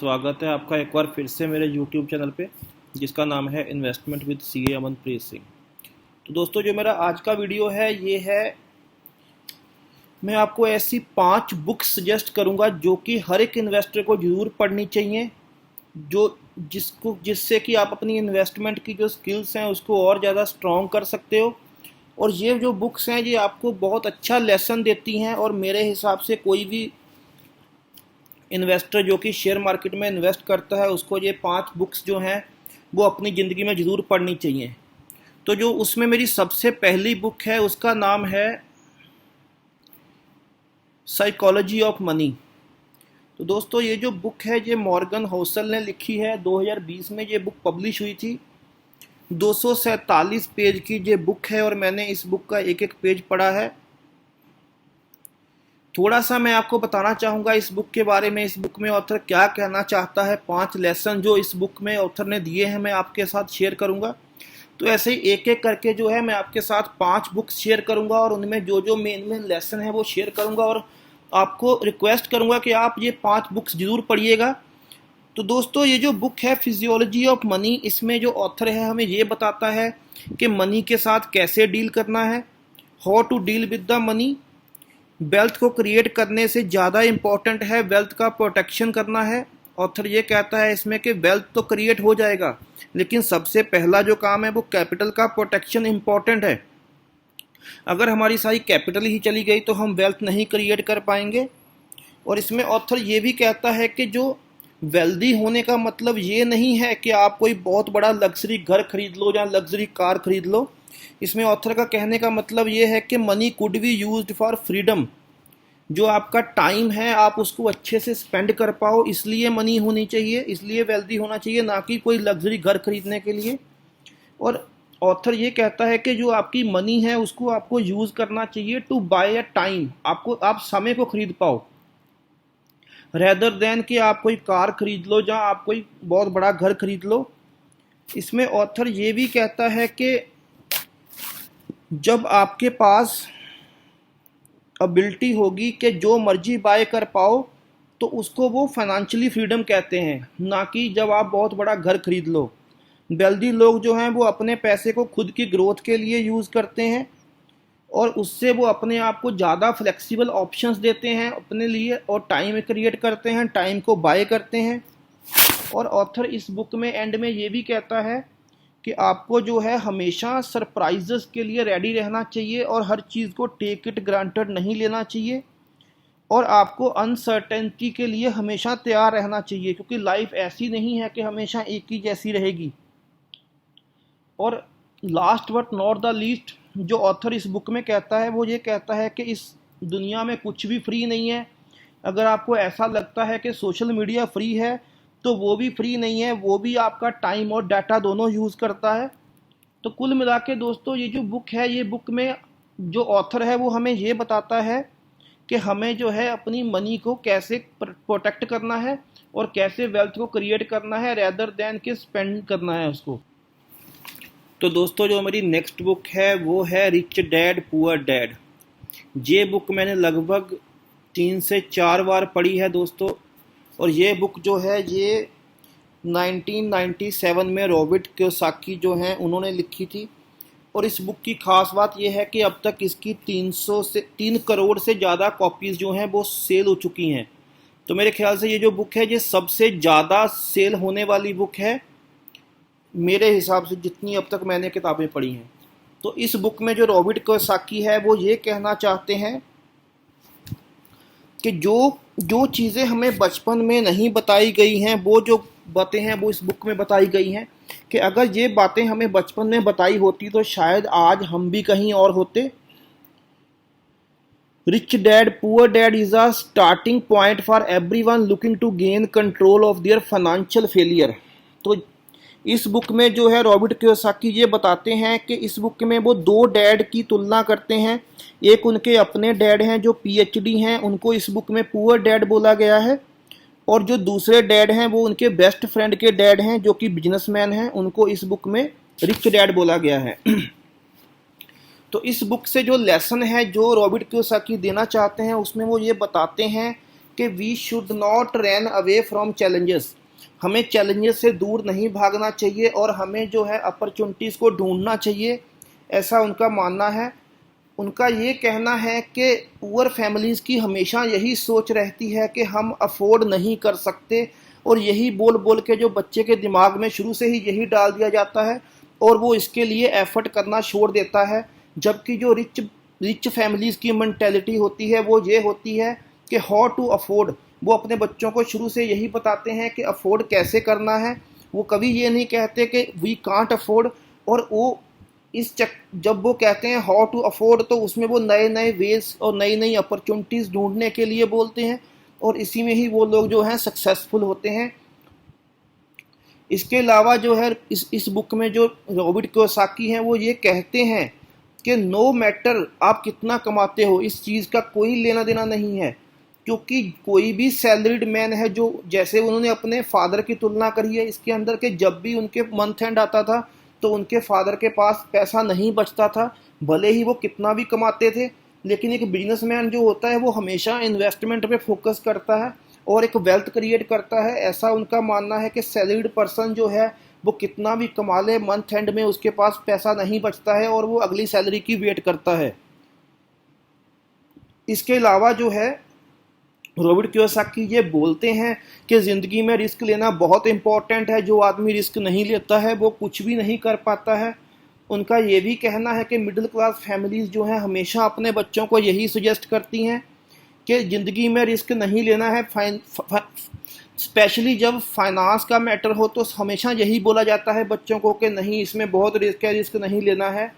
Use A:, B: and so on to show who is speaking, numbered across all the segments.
A: स्वागत है आपका एक बार फिर से मेरे YouTube चैनल पे, जिसका नाम है investment with CA Amanpreet Singh. तो दोस्तों, जो मेरा आज का वीडियो है ये है, मैं आपको ऐसी 5 बुक्स सजेस्ट करूंगा जो कि हर एक इन्वेस्टर को ज़रूर पढ़नी चाहिए, जिससे कि आप अपनी इन्वेस्टमेंट की जो स्किल्स हैं उसको और ज़्यादा स्ट्रॉन्ग कर सकते हो। और ये जो बुक्स हैं ये आपको बहुत अच्छा लेसन देती हैं, और मेरे हिसाब से कोई भी इन्वेस्टर जो कि शेयर मार्केट में इन्वेस्ट करता है उसको ये 5 बुक्स जो हैं वो अपनी ज़िंदगी में ज़रूर पढ़नी चाहिए। तो जो उसमें मेरी सबसे पहली बुक है उसका नाम है साइकोलॉजी ऑफ मनी। तो दोस्तों, ये जो बुक है ये मॉर्गन होसल ने लिखी है। 2020 में ये बुक पब्लिश हुई थी। 247 पेज की ये बुक है और मैंने इस बुक का एक एक पेज पढ़ा है। थोड़ा सा मैं आपको बताना चाहूँगा इस बुक के बारे में। इस बुक में ऑथर क्या कहना चाहता है, 5 लेसन जो इस बुक में ऑथर ने दिए हैं मैं आपके साथ शेयर करूँगा। तो ऐसे ही एक एक करके जो है मैं आपके साथ 5 बुक्स शेयर करूँगा और उनमें जो जो मेन लेसन है वो शेयर करूँगा, और आपको रिक्वेस्ट करूँगा कि आप ये 5 बुक्स ज़रूर पढ़िएगा। तो दोस्तों, ये जो बुक है फिजियोलॉजी ऑफ मनी, इसमें जो ऑथर है हमें ये बताता है कि मनी के साथ कैसे डील करना है, how to deal with the money. Wealth को क्रिएट करने से ज़्यादा इम्पॉर्टेंट है वेल्थ का प्रोटेक्शन करना है। ऑथर ये कहता है इसमें कि वेल्थ तो क्रिएट हो जाएगा, लेकिन सबसे पहला जो काम है वो कैपिटल का प्रोटेक्शन इम्पॉर्टेंट है। अगर हमारी सारी कैपिटल ही चली गई तो हम वेल्थ नहीं क्रिएट कर पाएंगे। और इसमें ऑथर ये भी कहता है कि जो वेल्दी होने का मतलब ये नहीं है कि आप कोई बहुत बड़ा लग्जरी घर खरीद लो या लग्जरी कार खरीद लो। इसमें ऑथर का कहने का मतलब ये है कि money could be used for freedom. जो आपका टाइम है आप उसको अच्छे से स्पेंड कर पाओ, इसलिए मनी होनी चाहिए, इसलिए वेल्दी होना चाहिए, ना कि कोई लग्जरी घर खरीदने के लिए। और ऑथर ये कहता है कि जो आपकी मनी है उसको आपको यूज़ करना चाहिए टू बाय अ टाइम। आप समय को खरीद पाओ, रेदर देन कि आप कोई कार खरीद लो या आप कोई बहुत बड़ा घर खरीद लो। इसमें ऑथर ये भी कहता है कि जब आपके पास एबिलिटी होगी कि जो मर्जी बाय कर पाओ, तो उसको वो फाइनेंशियली फ्रीडम कहते हैं, ना कि जब आप बहुत बड़ा घर खरीद लो। वेल्दी लोग जो हैं वो अपने पैसे को खुद की ग्रोथ के लिए यूज़ करते हैं, और उससे वो अपने आप को ज़्यादा फ्लेक्सिबल ऑप्शंस देते हैं अपने लिए, और टाइम क्रिएट करते हैं, टाइम को बाय करते हैं। और ऑथर इस बुक में एंड में ये भी कहता है कि आपको जो है हमेशा सरप्राइजेस के लिए रेडी रहना चाहिए, और हर चीज़ को टेक इट ग्रांटेड नहीं लेना चाहिए, और आपको अनसर्टेनिटी के लिए हमेशा तैयार रहना चाहिए, क्योंकि लाइफ ऐसी नहीं है कि हमेशा एक ही जैसी रहेगी। और last but not the least, जो ऑथर इस बुक में कहता है वो ये कहता है कि इस दुनिया में कुछ भी फ्री नहीं है। अगर आपको ऐसा लगता है कि सोशल मीडिया फ्री है तो वो भी फ्री नहीं है, वो भी आपका टाइम और डाटा दोनों यूज़ करता है। तो कुल मिला के दोस्तों, ये जो बुक है, ये बुक में जो ऑथर है वो हमें ये बताता है कि हमें जो है अपनी मनी को कैसे प्रोटेक्ट करना है और कैसे वेल्थ को क्रिएट करना है, रेदर देन कि स्पेंड करना है उसको। तो दोस्तों, जो मेरी नेक्स्ट बुक है वो है रिच डैड पुअर डैड। ये बुक मैंने लगभग 3 से 4 बार पढ़ी है दोस्तों, और ये बुक जो है ये 1997 में रॉबर्ट कियोसाकी जो हैं उन्होंने लिखी थी। और इस बुक की ख़ास बात ये है कि अब तक इसकी 3 करोड़ से ज़्यादा कॉपीज़ जो हैं वो सेल हो चुकी हैं। तो मेरे ख्याल से ये जो बुक है ये सबसे ज़्यादा सेल होने वाली बुक है मेरे हिसाब से, जितनी अब तक मैंने किताबें पढ़ी हैं। तो इस बुक में जो रॉबर्ट कियोसाकी है वो ये कहना चाहते हैं कि जो चीज़ें हमें बचपन में नहीं बताई गई हैं, वो जो बातें हैं वो इस बुक में बताई गई हैं, कि अगर ये बातें हमें बचपन में बताई होती तो शायद आज हम भी कहीं और होते। Rich dad poor dad is a starting point for everyone looking to gain control of their financial failure. तो इस बुक में जो है रॉबर्ट कियोसाकी ये बताते हैं कि इस बुक में वो 2 डैड की तुलना करते हैं। एक उनके अपने डैड हैं जो PhD हैं, उनको इस बुक में पुअर डैड बोला गया है, और जो दूसरे डैड हैं वो उनके बेस्ट फ्रेंड के डैड हैं जो कि बिजनेसमैन हैं, उनको इस बुक में रिच डैड बोला गया है। तो इस बुक से जो लेसन है जो रॉबर्ट कियोसाकी देना चाहते हैं उसमें वो ये बताते हैं कि we should not run away from challenges, हमें चैलेंजेस से दूर नहीं भागना चाहिए और हमें जो है अपॉर्चुनिटीज़ को ढूंढना चाहिए, ऐसा उनका मानना है। उनका ये कहना है कि पुअर फैमिलीज़ की हमेशा यही सोच रहती है कि हम अफोर्ड नहीं कर सकते, और यही बोल बोल के जो बच्चे के दिमाग में शुरू से ही यही डाल दिया जाता है और वो इसके लिए एफर्ट करना छोड़ देता है। जबकि जो रिच फैमिलीज़ की मेंटेलिटी होती है वो ये होती है कि हाउ टू अफोर्ड, वो अपने बच्चों को शुरू से यही बताते हैं कि अफोर्ड कैसे करना है। वो कभी ये नहीं कहते कि वी कांट अफोर्ड, और वो जब वो कहते हैं हाउ टू अफोर्ड तो उसमें वो नए नए वेज और नई नई अपॉर्चुनिटीज़ ढूंढने के लिए बोलते हैं, और इसी में ही वो लोग जो हैं सक्सेसफुल होते हैं। इसके अलावा जो है इस बुक में जो रॉबर्ट कियोसाकी हैं वो ये कहते हैं कि नो मैटर आप कितना कमाते हो, इस चीज़ का कोई लेना देना नहीं है, क्योंकि कोई भी सैलरीड मैन है, जो जैसे उन्होंने अपने फादर की तुलना करी है इसके अंदर के, जब भी उनके मंथ एंड आता था तो उनके फादर के पास पैसा नहीं बचता था, भले ही वो कितना भी कमाते थे। लेकिन एक बिजनेसमैन जो होता है वो हमेशा इन्वेस्टमेंट पे फोकस करता है और एक वेल्थ क्रिएट करता है। ऐसा उनका मानना है कि सैलरीड पर्सन जो है वो कितना भी कमा ले, मंथ एंड में उसके पास पैसा नहीं बचता है और वो अगली सैलरी की वेट करता है। इसके अलावा जो है रॉबर्ट कियोसाकी ये बोलते हैं कि ज़िंदगी में रिस्क लेना बहुत इंपॉर्टेंट है, जो आदमी रिस्क नहीं लेता है वो कुछ भी नहीं कर पाता है। उनका ये भी कहना है कि मिडिल क्लास फैमिलीज़ जो हैं हमेशा अपने बच्चों को यही सजेस्ट करती हैं कि ज़िंदगी में रिस्क नहीं लेना है, स्पेशली जब फाइनेंस का मैटर हो तो हमेशा यही बोला जाता है बच्चों को कि नहीं इसमें बहुत रिस्क है, रिस्क नहीं लेना है।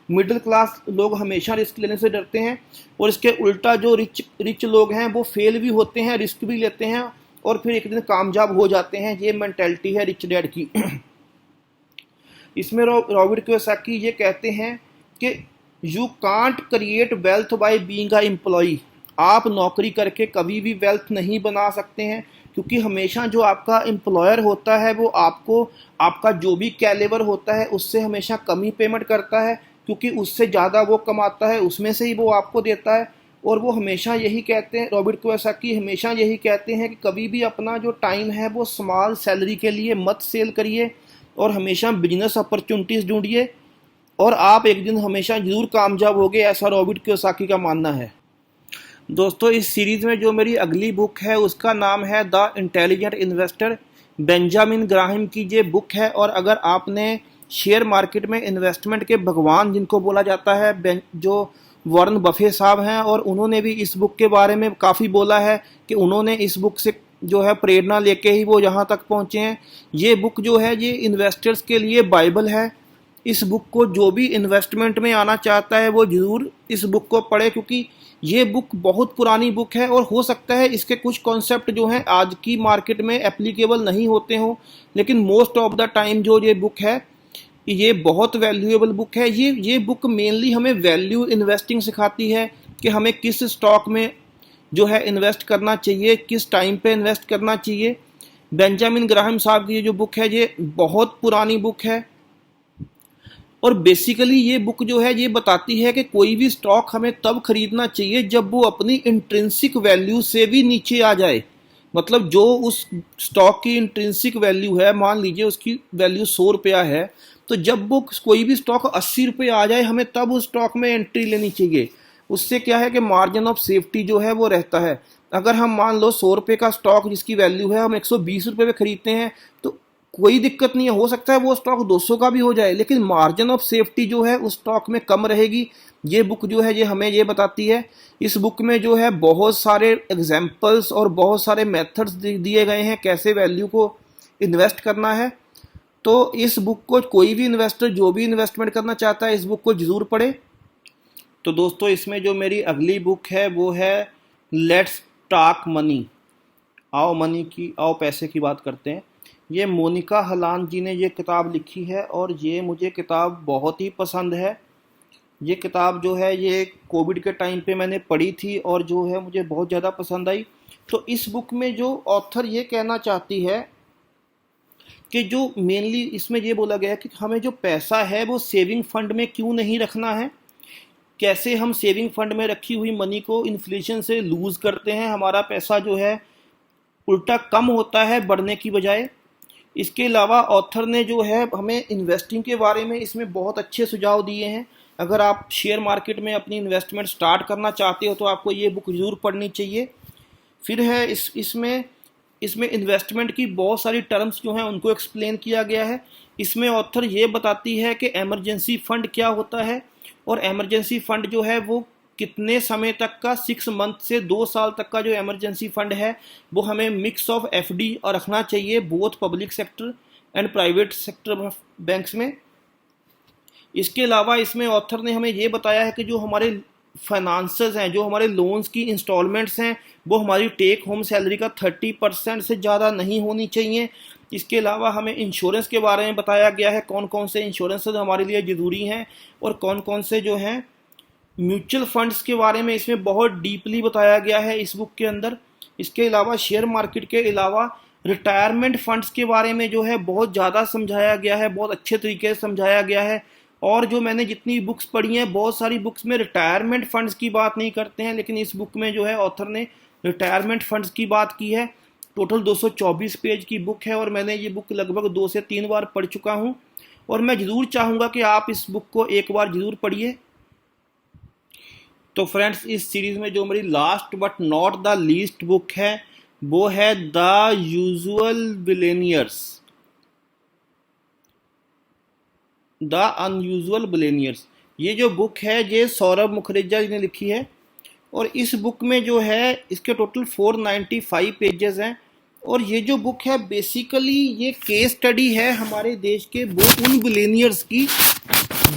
A: मिडिल क्लास लोग हमेशा रिस्क लेने से डरते हैं, और इसके उल्टा जो रिच लोग हैं वो फेल भी होते हैं, रिस्क भी लेते हैं और फिर एक दिन कामयाब हो जाते हैं। ये मेंटालिटी है रिच डैड की। इसमें रॉबर्ट कियोसाकी ये कहते हैं कि you can't create wealth by being a employee, आप नौकरी करके कभी भी वेल्थ नहीं बना सकते हैं, क्योंकि हमेशा जो आपका एम्प्लॉयर होता है वो आपको आपका जो भी कैलेबर होता है उससे हमेशा कम ही पेमेंट करता है, क्योंकि उससे ज़्यादा वो कमाता है उसमें से ही वो आपको देता है। और वो हमेशा यही कहते हैं, रॉबर्ट कियोसाकी हमेशा यही कहते हैं कि कभी भी अपना जो टाइम है वो स्मॉल सैलरी के लिए मत सेल करिए और हमेशा बिजनेस अपॉर्चुनिटीज़ ढूंढिए और आप एक दिन हमेशा ज़रूर कामयाब होगे, ऐसा रॉबर्ट कियोसाकी का मानना है। दोस्तों इस सीरीज़ में जो मेरी अगली बुक है उसका नाम है the intelligent investor, Benjamin Graham की ये बुक है। और अगर आपने शेयर मार्केट में इन्वेस्टमेंट के भगवान जिनको बोला जाता है, जो वॉरेन बफे साहब हैं, और उन्होंने भी इस बुक के बारे में काफ़ी बोला है कि उन्होंने इस बुक से जो है प्रेरणा लेके ही वो यहाँ तक पहुँचे हैं। ये बुक जो है ये इन्वेस्टर्स के लिए बाइबल है। इस बुक को जो भी इन्वेस्टमेंट में आना चाहता है वो ज़रूर इस बुक को पढ़े, क्योंकि ये बुक बहुत पुरानी बुक है और हो सकता है इसके कुछ कॉन्सेप्ट जो हैं आज की मार्केट में एप्लीकेबल नहीं होते हों, लेकिन मोस्ट ऑफ द टाइम जो ये बुक है ये बहुत वैल्यूएबल बुक है। ये बुक मेनली हमें वैल्यू इन्वेस्टिंग सिखाती है कि हमें किस स्टॉक में जो है इन्वेस्ट करना चाहिए, किस टाइम पे इन्वेस्ट करना चाहिए। बेंजामिन ग्राहम साहब की ये जो बुक है ये बहुत पुरानी बुक है और बेसिकली ये बुक जो है ये बताती है कि कोई भी स्टॉक हमें तब खरीदना चाहिए जब वो अपनी इंट्रिंसिक वैल्यू से भी नीचे आ जाए। मतलब जो उस स्टॉक की इंट्रिंसिक वैल्यू है, मान लीजिए उसकी वैल्यू 100 रुपया है, तो जब वो कोई भी स्टॉक 80 रुपये आ जाए हमें तब उस स्टॉक में एंट्री लेनी चाहिए। उससे क्या है कि मार्जिन ऑफ सेफ्टी जो है वो रहता है। अगर हम मान लो 100 रुपये का स्टॉक जिसकी वैल्यू है हम 120 रुपये में खरीदते हैं तो कोई दिक्कत नहीं है, हो सकता है वो स्टॉक 200 का भी हो जाए, लेकिन मार्जिन ऑफ सेफ्टी जो है उस स्टॉक में कम रहेगी। ये बुक जो है ये हमें ये बताती है। इस बुक में जो है बहुत सारे एग्जाम्पल्स और बहुत सारे मेथड्स दिए गए हैं कैसे वैल्यू को इन्वेस्ट करना है। तो इस बुक को कोई भी इन्वेस्टर जो भी इन्वेस्टमेंट करना चाहता है इस बुक को ज़रूर पढ़े। तो दोस्तों इसमें जो मेरी अगली बुक है वो है लेट्स टॉक मनी, आओ पैसे की बात करते हैं। ये मोनिका हलान जी ने ये किताब लिखी है और ये मुझे किताब बहुत ही पसंद है। ये किताब जो है ये कोविड के टाइम पे मैंने पढ़ी थी और जो है मुझे बहुत ज़्यादा पसंद आई। तो इस बुक में जो ऑथर ये कहना चाहती है कि जो मेनली इसमें ये बोला गया है कि हमें जो पैसा है वो सेविंग फंड में क्यों नहीं रखना है, कैसे हम सेविंग फंड में रखी हुई मनी को इन्फ्लेशन से लूज करते हैं, हमारा पैसा जो है उल्टा कम होता है बढ़ने की बजाय। इसके अलावा ऑथर ने जो है हमें इन्वेस्टिंग के बारे में इसमें बहुत अच्छे सुझाव दिए हैं। अगर आप शेयर मार्केट में अपनी इन्वेस्टमेंट स्टार्ट करना चाहते हो तो आपको ये बुक ज़रूर पढ़नी चाहिए। फिर है इसमें इन्वेस्टमेंट की बहुत सारी टर्म्स जो हैं उनको एक्सप्लेन किया गया है। इसमें ऑथर ये बताती है कि इमरजेंसी फंड क्या होता है, और इमरजेंसी फंड जो है वो कितने समय तक का, 6 मंथ से 2 साल तक का जो इमरजेंसी फंड है वो हमें मिक्स ऑफ एफडी और रखना चाहिए, both public sector and private sector banks में। इसके अलावा इसमें ऑथर ने हमें ये बताया है कि जो हमारे फाइनेंसेस हैं, जो हमारे लोन्स की इंस्टॉलमेंट्स हैं, वो हमारी टेक होम सैलरी का 30% से ज़्यादा नहीं होनी चाहिए। इसके अलावा हमें इंश्योरेंस के बारे में बताया गया है, कौन कौन से इंश्योरेंस हमारे लिए ज़रूरी हैं और कौन कौन से जो हैं। म्यूचुअल फंड्स के बारे में इसमें बहुत डीपली बताया गया है इस बुक के अंदर। इसके अलावा शेयर मार्केट के अलावा रिटायरमेंट फंड्स के बारे में जो है बहुत ज़्यादा समझाया गया है, बहुत अच्छे तरीके से समझाया गया है। और जो मैंने जितनी बुक्स पढ़ी हैं, बहुत सारी बुक्स में रिटायरमेंट फंड्स की बात नहीं करते हैं, लेकिन इस बुक में जो है ऑथर ने रिटायरमेंट फंड्स की बात की है। टोटल 224 पेज की बुक है और मैंने ये बुक लगभग 2 से 3 बार पढ़ चुका हूँ, और मैं ज़रूर चाहूँगा कि आप इस बुक को एक बार ज़रूर पढ़िए। तो फ्रेंड्स, इस सीरीज़ में जो मेरी last but not the least book है वो है the usual billionaires, the unusual billionaires. ये जो बुक है ये सौरभ मुखर्जी ने लिखी है, और इस बुक में जो है इसके टोटल 495 पेजेस हैं। और ये जो बुक है बेसिकली ये केस स्टडी है हमारे देश के वो उन बिलियनियर्स की,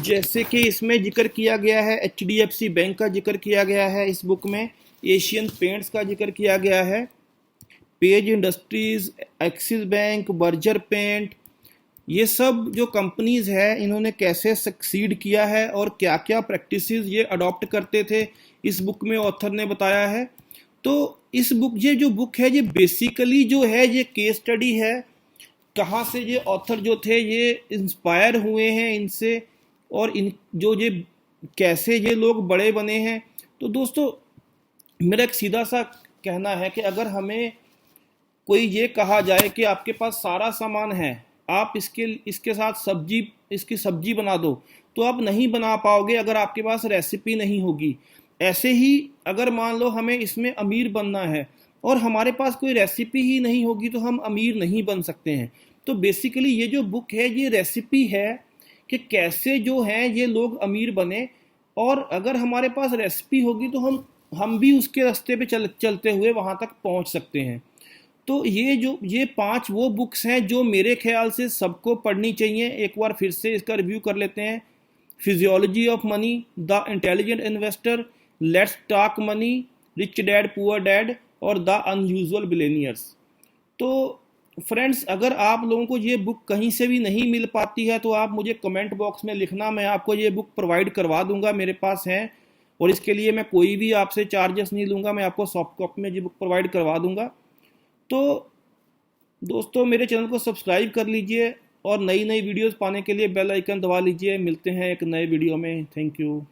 A: जैसे कि इसमें जिक्र किया गया है HDFC बैंक का जिक्र किया गया है इस बुक में, एशियन पेंट्स का जिक्र किया गया है, Page Industries, Axis Bank, Berger paint, ये सब जो कंपनीज है इन्होंने कैसे सक्सीड किया है और क्या क्या प्रैक्टिसेस ये अडॉप्ट करते थे, इस बुक में ऑथर ने बताया है। तो इस बुक ये जो बुक है ये बेसिकली जो है ये केस स्टडी है, कहाँ से ये ऑथर जो थे ये इंस्पायर हुए हैं इनसे, और इन जो ये कैसे ये लोग बड़े बने हैं। तो दोस्तों, मेरा एक सीधा सा कहना है कि अगर हमें कोई ये कहा जाए कि आपके पास सारा सामान है, आप इसके साथ इसकी सब्जी बना दो, तो आप नहीं बना पाओगे अगर आपके पास रेसिपी नहीं होगी। ऐसे ही अगर मान लो हमें इसमें अमीर बनना है और हमारे पास कोई रेसिपी ही नहीं होगी तो हम अमीर नहीं बन सकते हैं। तो बेसिकली ये जो बुक है ये रेसिपी है कि कैसे जो हैं ये लोग अमीर बने, और अगर हमारे पास रेसिपी होगी तो हम भी उसके रास्ते पे चलते हुए वहाँ तक पहुँच सकते हैं। तो ये 5 वो बुक्स हैं जो मेरे ख्याल से सबको पढ़नी चाहिए। एक बार फिर से इसका रिव्यू कर लेते हैं। Physiology of money, the intelligent investor, let's talk money, rich dad poor dad और द अनयूजुअल बिलियनियर्स। तो फ्रेंड्स, अगर आप लोगों को ये बुक कहीं से भी नहीं मिल पाती है तो आप मुझे कमेंट बॉक्स में लिखना, मैं आपको ये बुक प्रोवाइड करवा दूंगा, मेरे पास है, और इसके लिए मैं कोई भी आपसे चार्जेस नहीं लूँगा, मैं आपको सॉफ्ट कॉपी में ये बुक प्रोवाइड करवा दूंगा। तो दोस्तों, मेरे चैनल को सब्सक्राइब कर लीजिए और नई वीडियोस पाने के लिए बेल आइकन दबा लीजिए। मिलते हैं एक नए वीडियो में। Thank you.